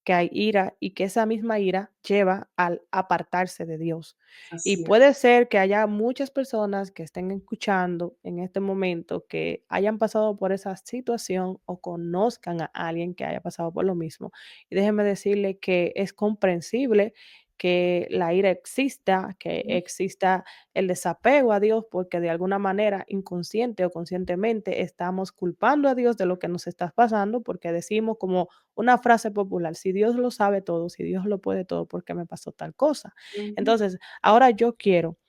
que hay ira y que esa misma ira lleva al apartarse de Dios. Y Así es. puede ser que haya muchas personas que estén escuchando en este momento que hayan pasado por esa situación o conozcan a alguien que haya pasado por lo mismo. Y déjenme decirle que es comprensible que la ira exista, que exista el desapego a Dios, porque de alguna manera, inconsciente o conscientemente, estamos culpando a Dios de lo que nos está pasando, porque decimos como una frase popular, si Dios lo sabe todo, si Dios lo puede todo, ¿por qué me pasó tal cosa? Ujú, Entonces, ahora yo quiero,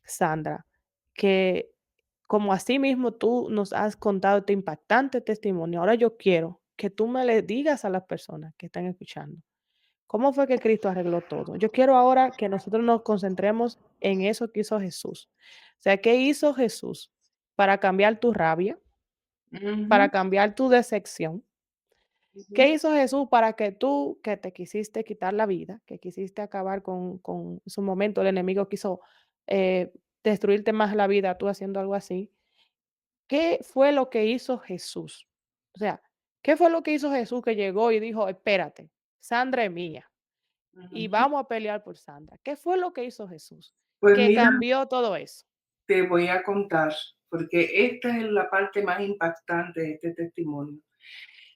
Sandra, que como así mismo tú nos has contado este impactante testimonio, ahora yo quiero que tú me le digas a las personas que están escuchando. ¿Cómo fue que Cristo arregló todo? Yo quiero ahora que nosotros nos concentremos en eso que hizo Jesús. O sea, ¿qué hizo Jesús para cambiar tu rabia, para ujú, cambiar tu decepción? ¿Qué ujú, hizo Jesús para que tú, que te quisiste quitar la vida, que quisiste acabar con su momento, el enemigo quiso destruirte más la vida, tú haciendo algo así? ¿Qué fue lo que hizo Jesús? O sea, ¿qué fue lo que hizo Jesús que llegó y dijo, espérate, Sandra es mía? Y ujú. vamos a pelear por Sandra. ¿Qué fue lo que hizo Jesús? Pues Que mira, cambió todo eso. te voy a contar, porque esta es la parte más impactante de este testimonio.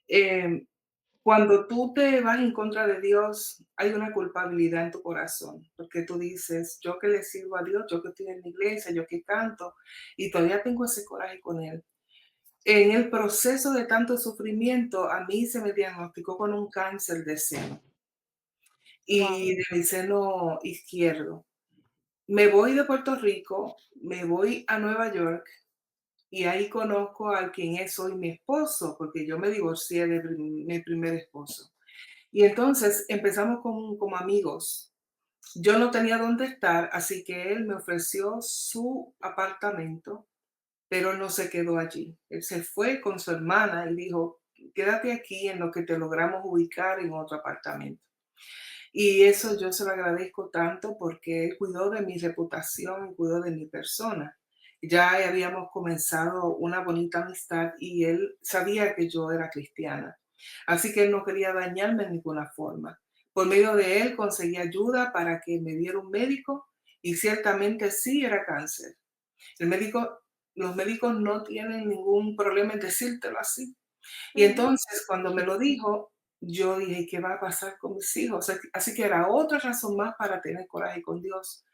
Eh, Cuando tú te vas en contra de Dios, hay una culpabilidad en tu corazón, porque tú dices, yo que le sirvo a Dios, yo que estoy en la iglesia, yo que canto, y todavía tengo ese coraje con Él. En el proceso de tanto sufrimiento, a mí se me diagnosticó con un cáncer de seno Wow. y de mi seno izquierdo. Me voy de Puerto Rico, me voy a Nueva York y ahí conozco a quien es hoy mi esposo, porque yo me divorcié de mi primer esposo. Y entonces empezamos como amigos. Yo no tenía dónde estar, así que él me ofreció su apartamento, pero no se quedó allí. Él se fue con su hermana y dijo, quédate aquí en lo que te logramos ubicar en otro apartamento. Y eso yo se lo agradezco tanto porque él cuidó de mi reputación, cuidó de mi persona. Ya habíamos comenzado una bonita amistad y él sabía que yo era cristiana. Así que él no quería dañarme en ninguna forma. Por medio de él conseguí ayuda para que me diera un médico y ciertamente sí era cáncer. El médico, los médicos no tienen ningún problema en decírtelo así. Y Ujú. entonces, cuando me lo dijo, yo dije: "¿Qué va a pasar con mis hijos?". Así que era otra razón más para tener coraje con Dios.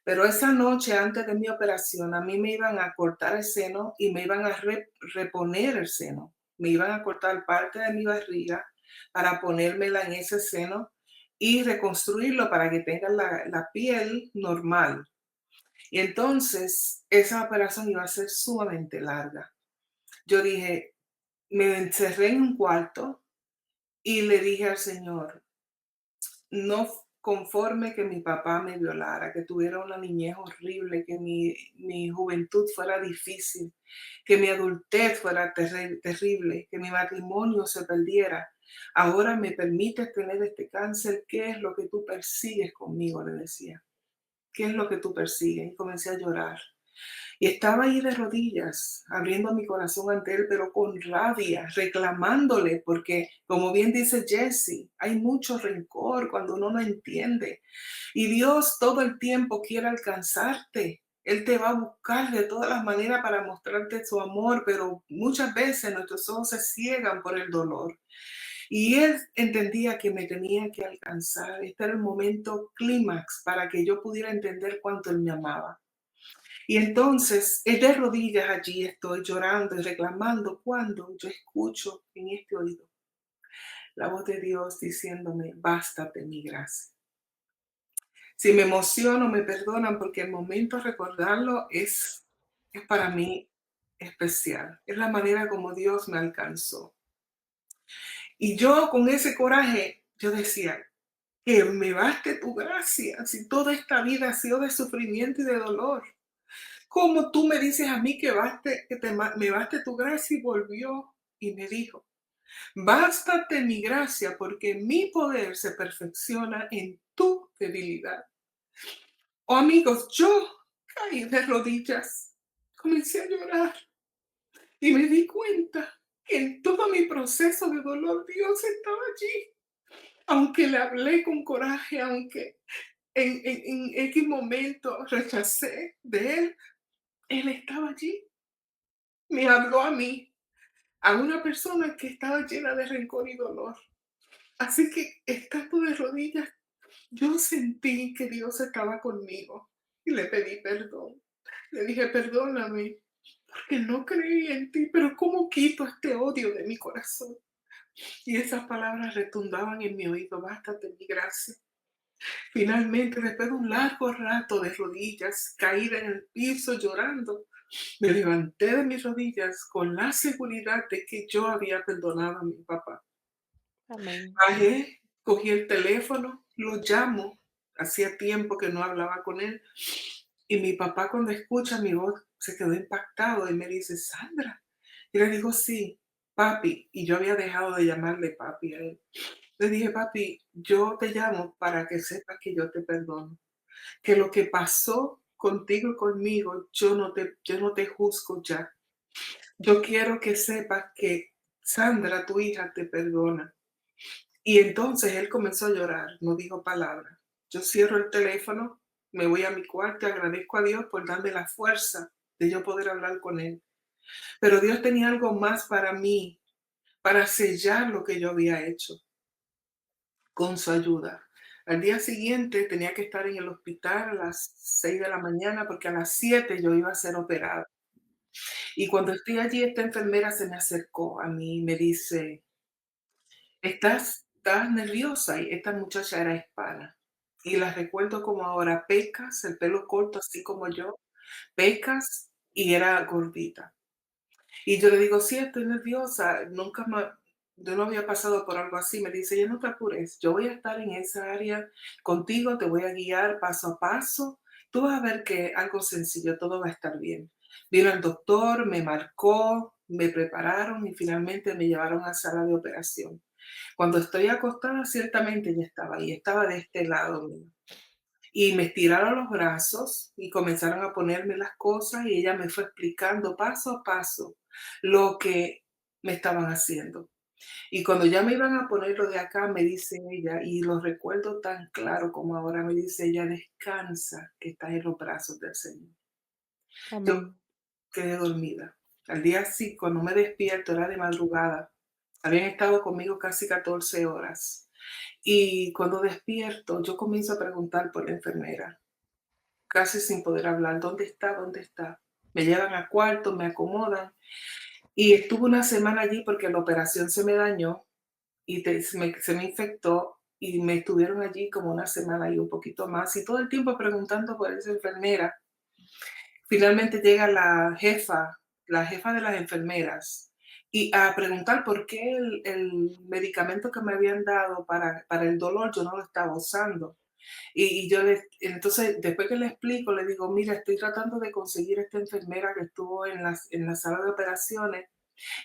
Pero esa noche, antes de mi operación, a mí me iban a cortar el seno y me iban a reponer el seno. Me iban a cortar parte de mi barriga para ponérmela en ese seno y reconstruirlo para que tenga la piel normal. Y entonces, esa operación iba a ser sumamente larga. Yo dije, me encerré en un cuarto y le dije al Señor, no conforme que mi papá me violara, que tuviera una niñez horrible, que mi juventud fuera difícil, que mi adultez fuera terrible, que mi matrimonio se perdiera. Ahora me permites tener este cáncer, ¿qué es lo que tú persigues conmigo? Le decía, ¿qué es lo que tú persigues? Y comencé a llorar. Y estaba ahí de rodillas, abriendo mi corazón ante él, pero con rabia, reclamándole, porque como bien dice Jesse, hay mucho rencor cuando uno no entiende. Y Dios todo el tiempo quiere alcanzarte. Él te va a buscar de todas las maneras para mostrarte su amor, pero muchas veces nuestros ojos se ciegan por el dolor. Y él entendía que me tenía que alcanzar. Este era el momento clímax para que yo pudiera entender cuánto él me amaba. Y entonces, es de rodillas allí estoy llorando y reclamando cuando yo escucho en este oído la voz de Dios diciéndome, bástate mi gracia. Si me emociono, me perdonan porque el momento de recordarlo es para mí especial. Es la manera como Dios me alcanzó. Y yo con ese coraje, yo decía, que me baste tu gracia, si toda esta vida ha sido de sufrimiento y de dolor. ¿Cómo tú me dices a mí que me baste tu gracia? Y volvió y me dijo, bástate mi gracia porque mi poder se perfecciona en tu debilidad. Oh amigos, yo caí de rodillas, comencé a llorar y me di cuenta que en todo mi proceso de dolor Dios estaba allí. Aunque le hablé con coraje, aunque en X momento rechacé de él, él estaba allí. Me habló a una persona que estaba llena de rencor y dolor. Así que estando de rodillas, yo sentí que Dios estaba conmigo y le pedí perdón. Le dije, perdóname, porque no creí en ti, pero ¿cómo quito este odio de mi corazón? Y esas palabras retumbaban en mi oído, bástate mi gracia. Finalmente, después de un largo rato de rodillas, caída en el piso llorando, me levanté de mis rodillas con la seguridad de que yo había perdonado a mi papá. Amén. Bajé, cogí el teléfono, lo llamo, hacía tiempo que no hablaba con él, y mi papá cuando escucha mi voz se quedó impactado y me dice, Sandra. Y le digo, sí, papi, y yo había dejado de llamarle papi a él. Le dije, papi, yo te llamo para que sepas que yo te perdono, que lo que pasó contigo y conmigo, yo no te juzgo ya. Yo quiero que sepas que Sandra, tu hija, te perdona. Y entonces él comenzó a llorar, no dijo palabra. Yo cierro el teléfono, me voy a mi cuarto, agradezco a Dios por darme la fuerza de yo poder hablar con él. Pero Dios tenía algo más para mí, para sellar lo que yo había hecho con su ayuda. Al día siguiente tenía que estar en el hospital a las 6 de la mañana porque a las 7 yo iba a ser operada. Y cuando estoy allí, esta enfermera se me acercó a mí y me dice: ¿Estás nerviosa? Y esta muchacha era hispana. Y la recuerdo como ahora, pecas, el pelo corto, así como yo, pecas, y era gordita. Y yo le digo: "Sí, estoy nerviosa, nunca ma yo no había pasado por algo así". Me dice ella: "No te apures, yo voy a estar en esa área contigo, te voy a guiar paso a paso, tú vas a ver que algo sencillo, todo va a estar bien". Vino el doctor, me marcó, me prepararon y finalmente me llevaron a sala de operación. Cuando estoy acostada, ciertamente ella estaba ahí, estaba de este lado mío. Y me estiraron los brazos y comenzaron a ponerme las cosas y ella me fue explicando paso a paso lo que me estaban haciendo. Y cuando ya me iban a poner lo de acá, me dice ella, y lo recuerdo tan claro como ahora, me dice ella: "Descansa, que estás en los brazos del Señor". Yo Amén. quedé dormida. Al día sí, cuando me despierto, era de madrugada. Habían estado conmigo casi 14 horas. Y cuando despierto, yo comienzo a preguntar por la enfermera, casi sin poder hablar: "¿Dónde está? ¿Dónde está?". Me llevan a cuarto, me acomodan y estuve una semana allí porque la operación se me dañó y se me infectó y me estuvieron allí como una semana y un poquito más, y todo el tiempo preguntando por esa enfermera. Finalmente llega la jefa de las enfermeras, y a preguntar por qué el medicamento que me habían dado para el dolor yo no lo estaba usando. Y yo entonces, después que le explico, le digo: "Mira, estoy tratando de conseguir esta enfermera que estuvo en la sala de operaciones,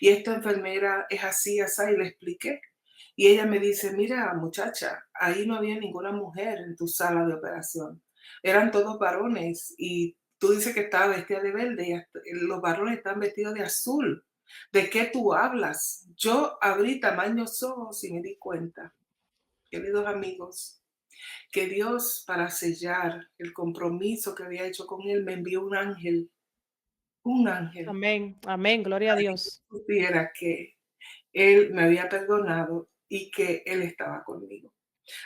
y esta enfermera es así, asá", y le expliqué. Y ella me dice: "Mira, muchacha, ahí no había ninguna mujer en tu sala de operación. Eran todos varones, y tú dices que estaba vestida de verde, y hasta los varones están vestidos de azul. ¿De qué tú hablas?". Yo abrí tamaños ojos y me di cuenta, queridos amigos, que Dios, para sellar el compromiso que había hecho con él, me envió un ángel, Amén. Amén. Gloria a para que yo Dios. supiera que él me había perdonado y que él estaba conmigo.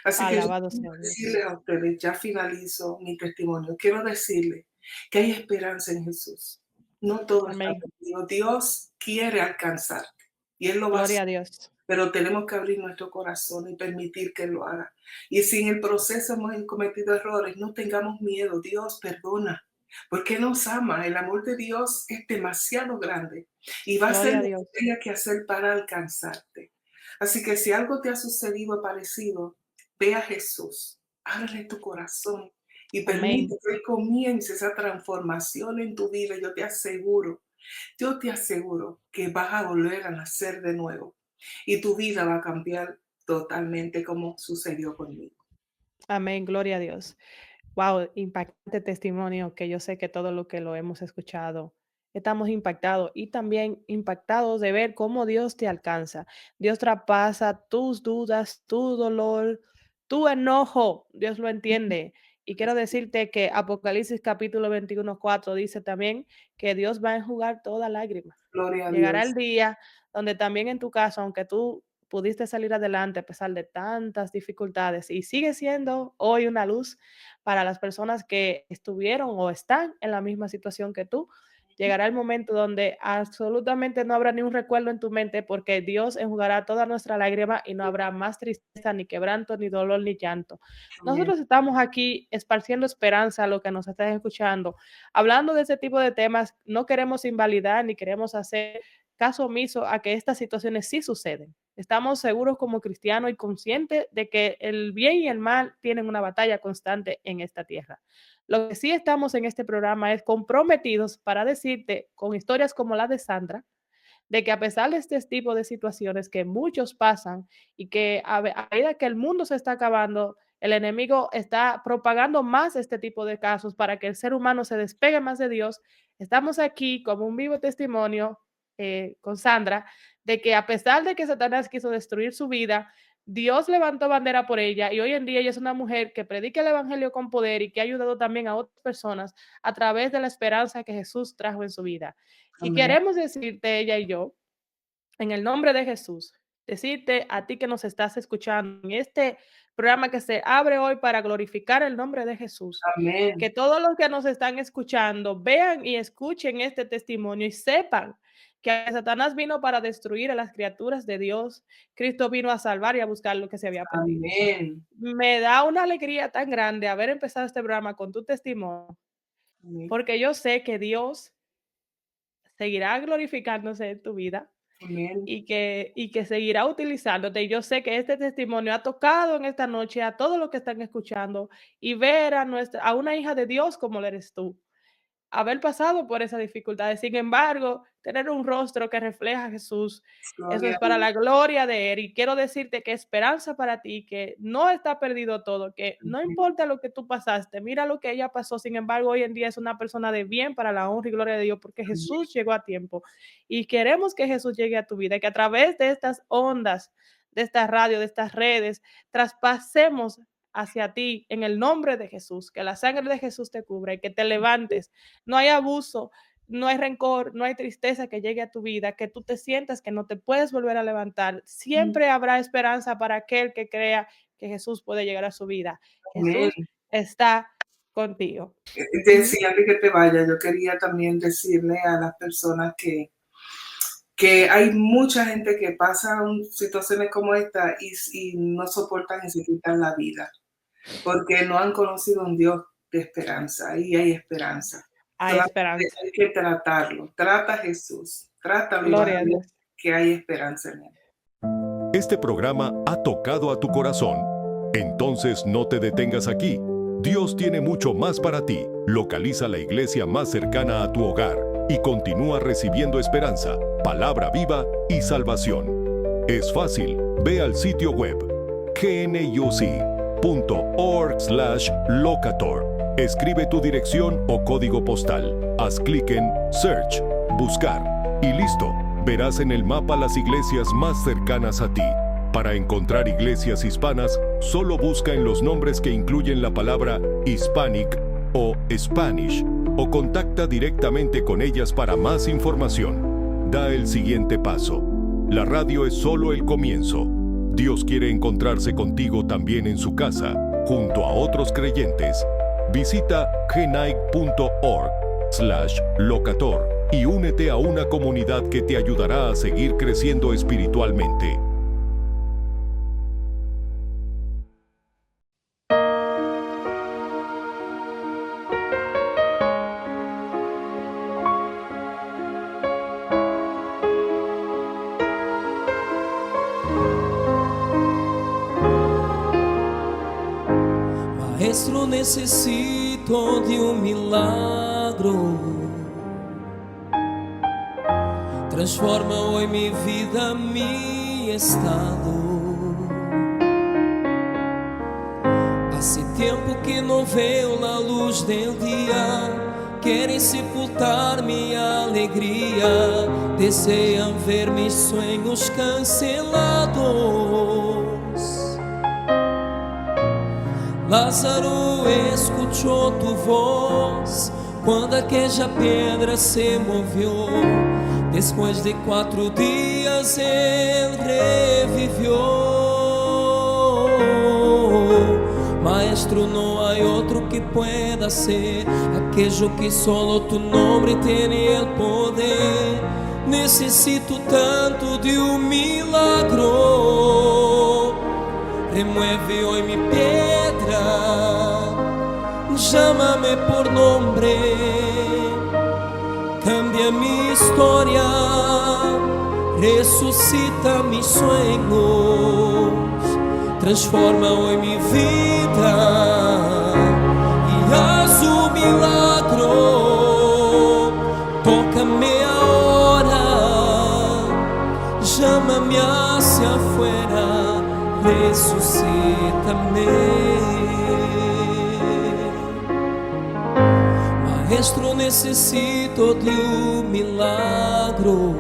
Así que yo Alabado quiero sea Dios. decirles a ustedes, ya finalizo mi testimonio, quiero decirles que hay esperanza en Jesús. No todo está Amén. perdido. Dios quiere alcanzarte y Él lo va a hacer. Gloria a Dios. Pero tenemos que abrir nuestro corazón y permitir que Él lo haga. Y si en el proceso hemos cometido errores, no tengamos miedo. Dios perdona, porque nos ama. El amor de Dios es demasiado grande y va a hacer Gloria a lo que Dios. tenga que hacer para alcanzarte. Así que si algo te ha sucedido parecido, ve a Jesús, ábrele tu corazón y permite Amén. que Él comience esa transformación en tu vida. Yo te aseguro que vas a volver a nacer de nuevo y tu vida va a cambiar totalmente como sucedió conmigo. Amén. Gloria a Dios. Wow, impactante testimonio que yo sé que todo lo que lo hemos escuchado, estamos impactados y también impactados de ver cómo Dios te alcanza. Dios traspasa tus dudas, tu dolor, tu enojo. Dios lo entiende. Y quiero decirte que Apocalipsis capítulo 21:4 dice también que Dios va a enjugar toda lágrima. Gloria a Llegará el Dios. día donde también en tu caso, aunque tú pudiste salir adelante a pesar de tantas dificultades y sigue siendo hoy una luz para las personas que estuvieron o están en la misma situación que tú, llegará el momento donde absolutamente no habrá ni un recuerdo en tu mente porque Dios enjugará toda nuestra lágrima y no habrá más tristeza, ni quebranto, ni dolor, ni llanto. Amén. Nosotros estamos aquí esparciendo esperanza a lo que nos están escuchando. Hablando de ese tipo de temas, no queremos invalidar ni queremos hacer caso omiso a que estas situaciones sí suceden. Estamos seguros como cristianos y conscientes de que el bien y el mal tienen una batalla constante en esta tierra. Lo que sí estamos en este programa es comprometidos para decirte con historias como la de Sandra, de que a pesar de este tipo de situaciones que muchos pasan y que a medida que el mundo se está acabando, el enemigo está propagando más este tipo de casos para que el ser humano se despegue más de Dios. Estamos aquí como un vivo testimonio con Sandra de que a pesar de que Satanás quiso destruir su vida, Dios levantó bandera por ella y hoy en día ella es una mujer que predica el evangelio con poder y que ha ayudado también a otras personas a través de la esperanza que Jesús trajo en su vida. Y Amén. queremos decirte, ella y yo, en el nombre de Jesús, decirte a ti que nos estás escuchando en este programa que se abre hoy para glorificar el nombre de Jesús, que Amén. todos los que nos están escuchando vean y escuchen este testimonio y sepan que Satanás vino para destruir a las criaturas de Dios. Cristo vino a salvar y a buscar lo que se había perdido. Amén. Me da una alegría tan grande haber empezado este programa con tu testimonio, Amén. porque yo sé que Dios seguirá glorificándose en tu vida Amén. y que seguirá utilizándote. Y yo sé que este testimonio ha tocado en esta noche a todos los que están escuchando y ver a una hija de Dios como lo eres tú, haber pasado por esas dificultades. Sin embargo, tener un rostro que refleja a Jesús, eso Gloria es a para Dios. la gloria de Él. Y quiero decirte que esperanza para ti, que no está perdido todo, que no importa lo que tú pasaste, mira lo que ella pasó. Sin embargo, hoy en día es una persona de bien para la honra y gloria de Dios, porque Amén. Jesús llegó a tiempo. Y queremos que Jesús llegue a tu vida, y que a través de estas ondas, de esta radio, de estas redes, traspasemos hacia ti en el nombre de Jesús, que la sangre de Jesús te cubra y que te levantes. No hay abuso, no hay rencor, no hay tristeza que llegue a tu vida, que tú te sientas que no te puedes volver a levantar. Siempre habrá esperanza para aquel que crea que Jesús puede llegar a su vida. Amén. Jesús está contigo. Decía antes que te vaya, yo quería también decirle a las personas que hay mucha gente que pasa situaciones como esta y no soportan y se quitan la vida, porque no han conocido un Dios de esperanza, y hay esperanza. Hay Solamente esperanza. hay que tratarlo. Trata a Jesús, trátalo y vas Gloria a a ver Dios. que hay esperanza en él. Este programa ha tocado a tu corazón. Entonces no te detengas aquí. Dios tiene mucho más para ti. Localiza la iglesia más cercana a tu hogar y continúa recibiendo esperanza, palabra viva y salvación. Es fácil. Ve al sitio web gnuc.org/locator. Escribe tu dirección o código postal. Haz clic en Search, Buscar y listo. Verás en el mapa las iglesias más cercanas a ti. Para encontrar iglesias hispanas, solo busca en los nombres que incluyen la palabra Hispanic o Spanish o contacta directamente con ellas para más información. Da el siguiente paso. La radio es solo el comienzo. Dios quiere encontrarse contigo también en su casa, junto a otros creyentes. Visita gnic.org/locator y únete a una comunidad que te ayudará a seguir creciendo espiritualmente. Maestro, necesito de un milagro. Transforma hoy mi vida, mi estado. Hace tiempo que no veo la luz del día. Querem sepultar minha alegria. Desejam ver mis sueños cancelados. Lázaro escuchó tu voz quando aquella pedra se movió. Después de 4 días él revivió. Maestro, no hay otro que pueda ser aquello que solo tu nombre tiene el poder. Necesito tanto de un milagro. Remueve hoy mi piedra, llámame por nombre, cambia mi historia, resucita mis sueños, transforma hoy mi vida y haz un milagro. Tócame ahora, llámame hacia afuera, resucítame. Maestro, necesito de un milagro.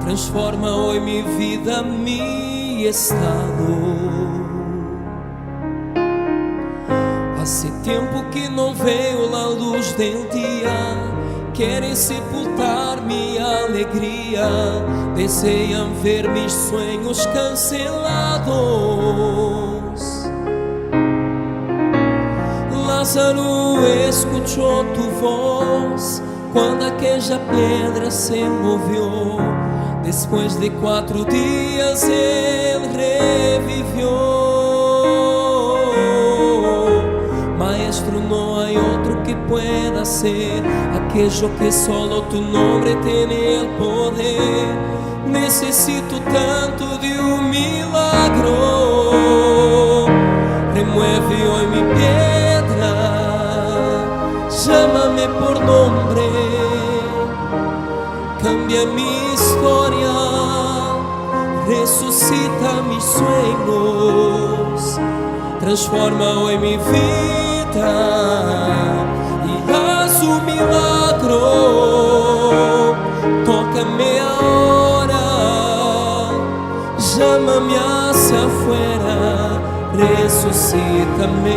Transforma hoy mi vida, mi estado. Hace tiempo que no veo la luz del día. querem sepultar minha alegria, desejam ver mis sonhos cancelados. Lázaro escuchou tu voz quando aquela pedra se moveu. Depois de 4 dias ele revivió. Maestro, não há outro que pueda ser aquello que solo tu nombre tiene el poder. Necesito tanto de un milagro. Remueve hoy mi piedra, llámame por nombre, cambia mi historia, resucita mis sueños, transforma hoy mi vida y haz un milagro. Tócame ahora, llámame hacia afuera, resucítame.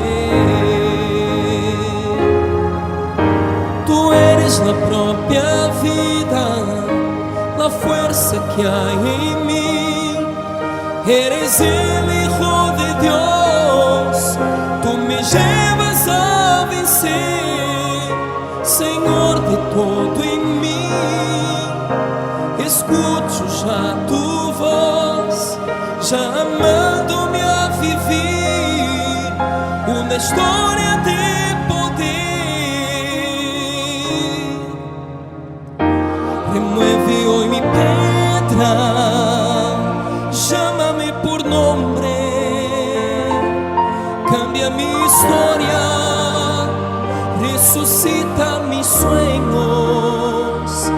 Tú eres la propia vida, la fuerza que hay en mí. Eres el Hijo de Dios, tú me llevas a vencer, Señor de todo en mí. Escucho ya tu voz, llamándome a vivir una historia de poder. Remueve hoy mi piedra, llámame por nombre, cambia mi historia, resucita mis sueños,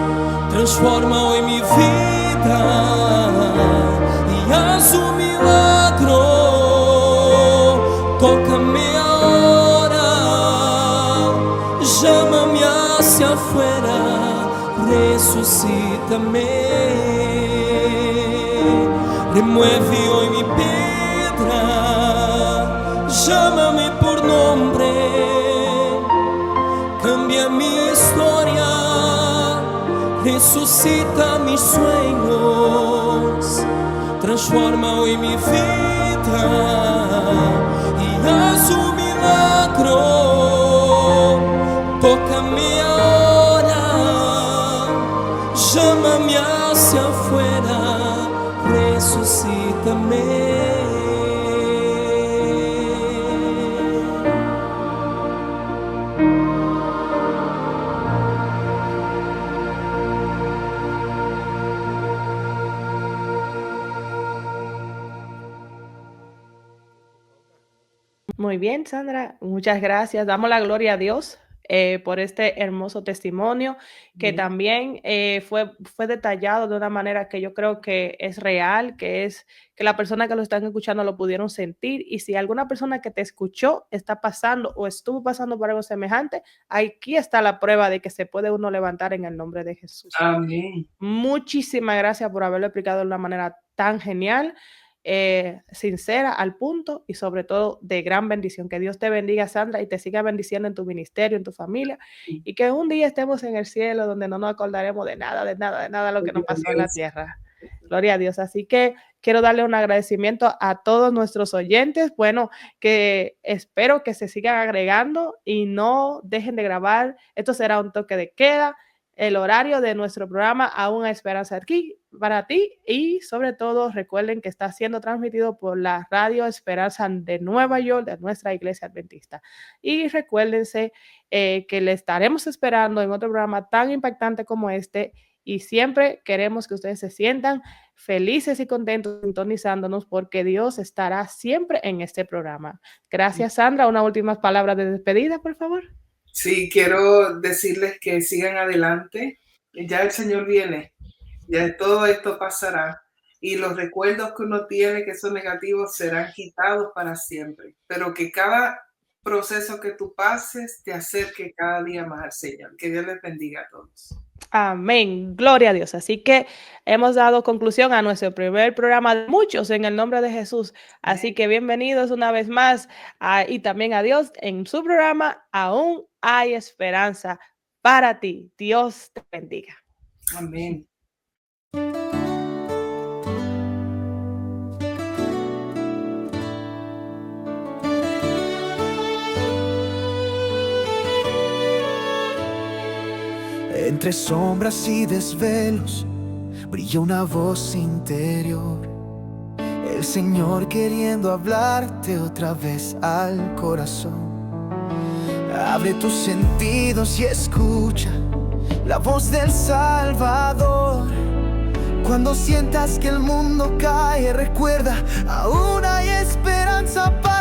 transforma hoy mi vida y haz un milagro. Tócame ahora, llámame hacia afuera, resucítame. Remueve hoy mi piedra, llámame por nombre, cambia mi historia, resucita mis sueños, transforma hoy mi vida y haz un milagro. Tócame ahora, llámame hacia afuera, resucítame. Muy bien, Sandra, muchas gracias. Damos la gloria a Dios por este hermoso testimonio que también fue detallado de una manera que yo creo que es real, que las personas que lo están escuchando lo pudieron sentir. Y si alguna persona que te escuchó está pasando o estuvo pasando por algo semejante, aquí está la prueba de que se puede uno levantar en el nombre de Jesús. Amén. Muchísimas gracias por haberlo explicado de una manera tan genial. Sincera, al punto y sobre todo de gran bendición. Que Dios te bendiga, Sandra, y te siga bendiciendo en tu ministerio, en tu familia, y que un día estemos en el cielo donde no nos acordaremos de nada de lo que nos pasó en la tierra. Gloria a Dios. Así que quiero darle un agradecimiento a todos nuestros oyentes. Bueno, que espero que se sigan agregando y no dejen de grabar. Esto será un toque de queda. El horario de nuestro programa Aún hay Esperanza aquí para ti, y sobre todo recuerden que está siendo transmitido por la Radio Esperanza de Nueva York, de nuestra iglesia adventista. Y recuérdense que le estaremos esperando en otro programa tan impactante como este, y siempre queremos que ustedes se sientan felices y contentos sintonizándonos, porque Dios estará siempre en este programa. Gracias, Sandra. Unas últimas palabras de despedida, por favor. Sí, quiero decirles que sigan adelante. Ya el Señor viene, ya todo esto pasará, y los recuerdos que uno tiene que son negativos serán quitados para siempre, pero que cada proceso que tú pases te acerque cada día más al Señor. Que Dios les bendiga a todos. Amén, gloria a Dios. Así que hemos dado conclusión a nuestro primer programa de muchos en el nombre de Jesús. Así que bienvenidos una vez más y también a Dios en su programa Aún hay Esperanza para ti. Dios te bendiga. Amén. Entre sombras y desvelos brilla una voz interior. El Señor queriendo hablarte otra vez al corazón. Abre tus sentidos y escucha la voz del Salvador. Cuando sientas que el mundo cae, recuerda, aún hay esperanza para